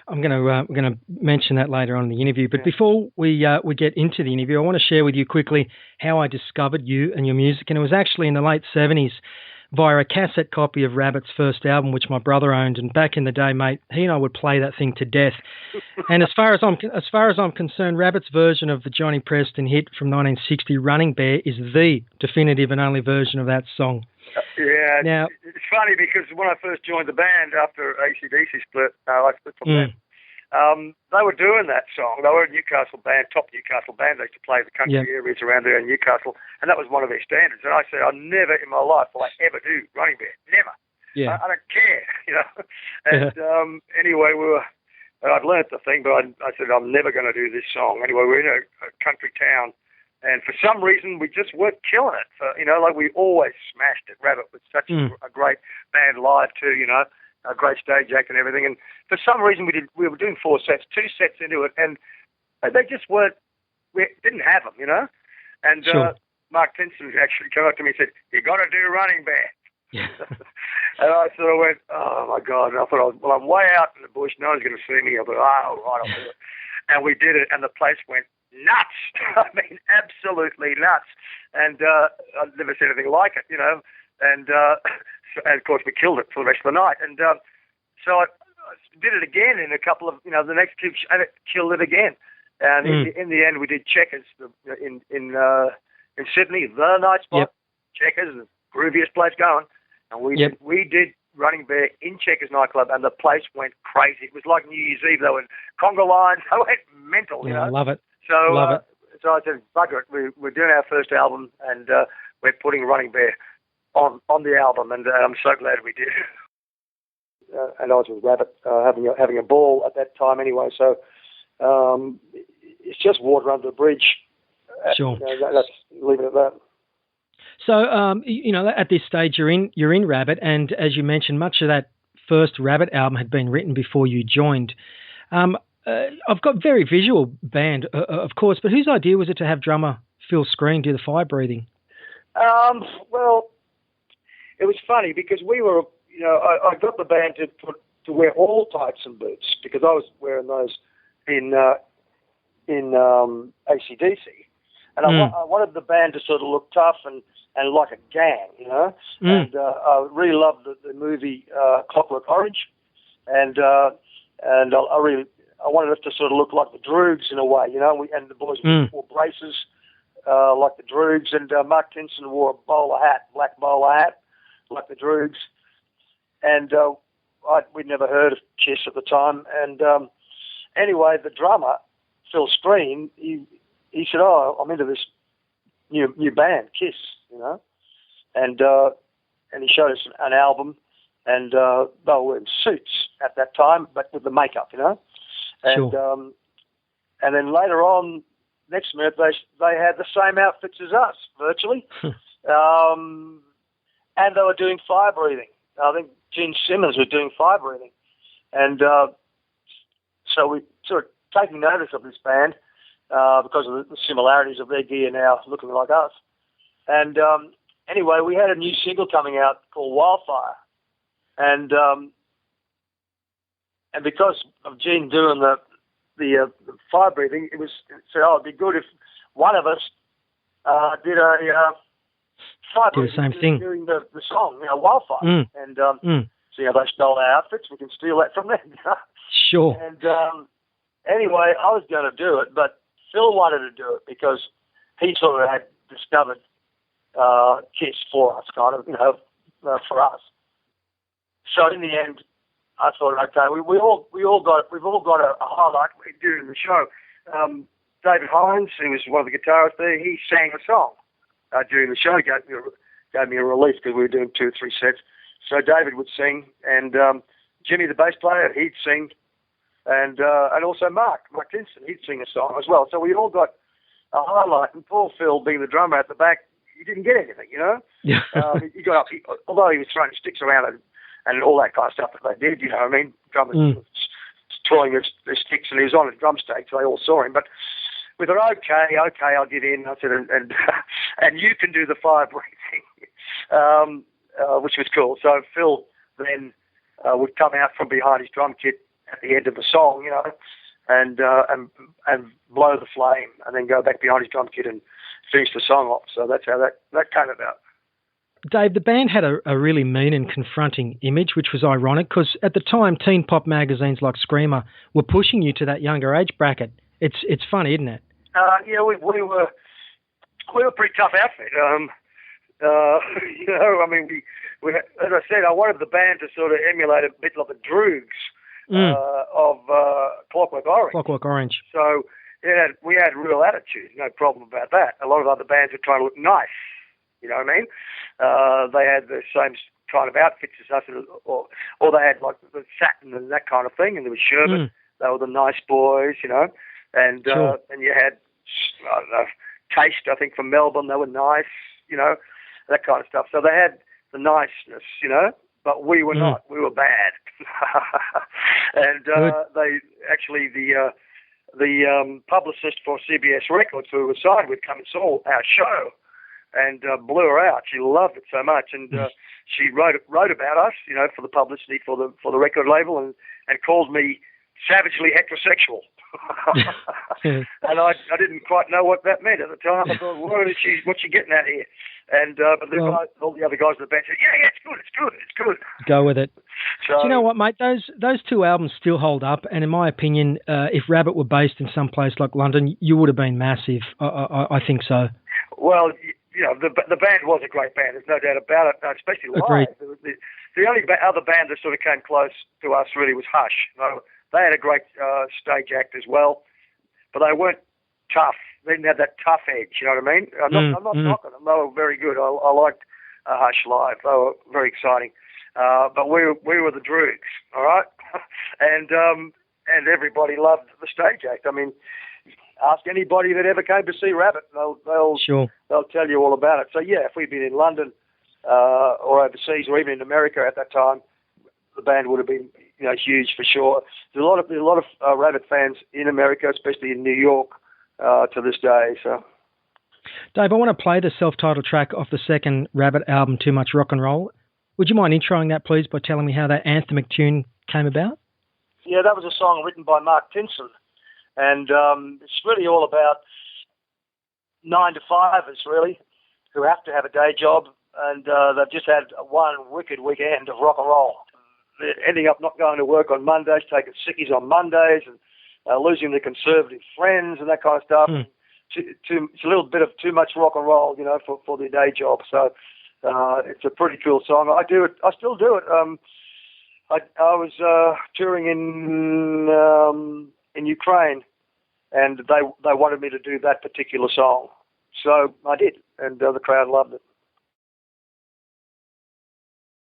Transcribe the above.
we're going to mention that later on in the interview. But before we get into the interview, I want to share with you quickly how I discovered you and your music. And it was actually in the late 70s via a cassette copy of Rabbit's first album, which my brother owned. And back in the day, mate, he and I would play that thing to death. And as far as I'm concerned, Rabbit's version of the Johnny Preston hit from 1960, "Running Bear," is the definitive and only version of that song. Yeah, now, it's funny because when I first joined the band after AC/DC split, I split from them. They were doing that song. They were a Newcastle band, top Newcastle band. They used to play the country areas around there in Newcastle, and that was one of their standards. And I said, I never in my life will I ever do Running Bear. Never. Yeah. I don't care, you know. And anyway, I'd learnt the thing, but I said, I'm never going to do this song. Anyway, we're in a country town, and for some reason, we just weren't killing it. So, you know, like we always smashed it. Rabbit was such a great band live too, you know. A great stage act and everything, and for some reason we were doing 4 sets, 2 sets into it, and they just weren't. We didn't have them, you know. And Mark Tinson actually came up to me and said, "You got to do Running Bear." And I sort of went, "Oh my God!" And I thought, "Well, I'm way out in the bush. No one's going to see me." I thought, "Oh, right, I'll do it." And we did it, and the place went nuts. I mean, absolutely nuts. And I've never seen anything like it, you know. And of course, we killed it for the rest of the night. And so I did it again in a couple of, you know, the next 2, and it killed it again. And in the end, we did Checkers in Sydney, the night spot. Checkers, the grooviest place going. And we did Running Bear in Checkers nightclub, and the place went crazy. It was like New Year's Eve. They were conga lines. They went mental, you know. I love it. So, love it. So I said, bugger it. We're doing our first album, and we're putting Running Bear on the album, and I'm so glad we did. And I was with Rabbit, having a ball at that time anyway. So it's just water under the bridge. Sure. You know, let's leave it at that. So you know, at this stage, you're in Rabbit, and as you mentioned, much of that first Rabbit album had been written before you joined. I've got very visual band, of course, but whose idea was it to have drummer Phil Screen do the fire breathing? Well, it was funny because we were, you know, I got the band to wear all tights and boots because I was wearing those in AC/DC, and I wanted the band to sort of look tough and like a gang, you know. And I really loved the movie Clockwork Orange, and I wanted it to sort of look like the Droogs in a way, you know. And the boys wore braces like the Droogs, and Mark Tinson wore a black bowler hat, like the Droogs. And we'd never heard of Kiss at the time. And anyway, the drummer, Phil Screen, he said, "Oh, I'm into this new band, Kiss," you know. And he showed us an album, and they were wearing suits at that time, but with the makeup, you know. And and then later on, next minute, they had the same outfits as us, virtually. And they were doing fire breathing. I think Gene Simmons was doing fire breathing. And so we sort of taking notice of this band because of the similarities of their gear now looking like us. And anyway, we had a new single coming out called Wildfire. And because of Gene doing the fire breathing, it said, "Oh, it'd be good if one of us did a fire breathing, the same thing during the song, you know, Wildfire." And so, you know, they stole our outfits. We can steal that from them. You know? Sure. And anyway, I was going to do it, but Phil wanted to do it because he sort of had discovered Kiss for us, kind of, you know, for us. So in the end, I thought, okay, we've all got a highlight during the show. David Hines, who was one of the guitarists there, he sang a song during the show. Gave me a relief because we were doing 2 or 3 sets. So David would sing, and Jimmy, the bass player, he'd sing, and also Mark Tinson, he'd sing a song as well. So we all got a highlight. And poor Phil, being the drummer at the back, he didn't get anything, you know. He got up, although he was throwing sticks around and all that kind of stuff that they did, you know what I mean? Drummers twirling their sticks, and he was on a drum stage, so they all saw him. But we thought, okay, I'll get in. I said, and you can do the fire breathing, which was cool. So Phil then would come out from behind his drum kit at the end of the song, and blow the flame, and then go back behind his drum kit and finish the song off. So that's how that came about. Dave, the band had a really mean and confronting image, which was ironic because at the time, teen pop magazines like Screamer were pushing you to that younger age bracket. It's funny, isn't it? Yeah, we were a pretty tough outfit. I mean, we as I said, I wanted the band to sort of emulate a bit like the Droogs of Clockwork Orange. Clockwork Orange. So we had real attitude, no problem about that. A lot of other bands were trying to look nice. You know what I mean? They had the same kind of outfits as us, or they had like the satin and that kind of thing, and there was Sherbet. They were the nice boys, and sure. And you had, I don't know, Taste, I think, from Melbourne. They were nice, that kind of stuff. So they had the niceness, but we were not. We were bad. And they actually, the publicist for CBS Records, who was signed with, come and saw our show and blew her out. She loved it so much, and she wrote about us, for the publicity for the record label, and called me savagely heterosexual. And I didn't quite know what that meant at the time. I thought, what's she getting at here? And but all the other guys in the band said, yeah, it's good. Go with it. So, do you know what, mate? Those two albums still hold up, and in my opinion, if Rabbit were based in some place like London, you would have been massive. I think so. Well, the band was a great band. There's no doubt about it, especially live. The only other band that sort of came close to us really was Hush. They had a great stage act as well, but they weren't tough. They didn't have that tough edge, you know what I mean? I'm not knocking them. They were very good. I liked Hush live. They were very exciting. But we were the Droogs, all right? And everybody loved the stage act. I mean, ask anybody that ever came to see Rabbit, they'll tell you all about it. So yeah, if we'd been in London or overseas or even in America at that time, the band would have been huge for sure. There's a lot of Rabbit fans in America, especially in New York, to this day. So, Dave, I want to play the self-titled track off the second Rabbit album, Too Much Rock and Roll. Would you mind introing that, please, by telling me how that anthemic tune came about? Yeah, that was a song written by Mark Tinson. And it's really all about 9-to-5ers, really, who have to have a day job, and they've just had one wicked weekend of rock and roll. They're ending up not going to work on Mondays, taking sickies on Mondays, and losing their conservative friends and that kind of stuff. It's a little bit of too much rock and roll, for their day job. So it's a pretty cool song. I do it. I still do it. I was touring in Ukraine, and they wanted me to do that particular song. So I did, and the crowd loved it.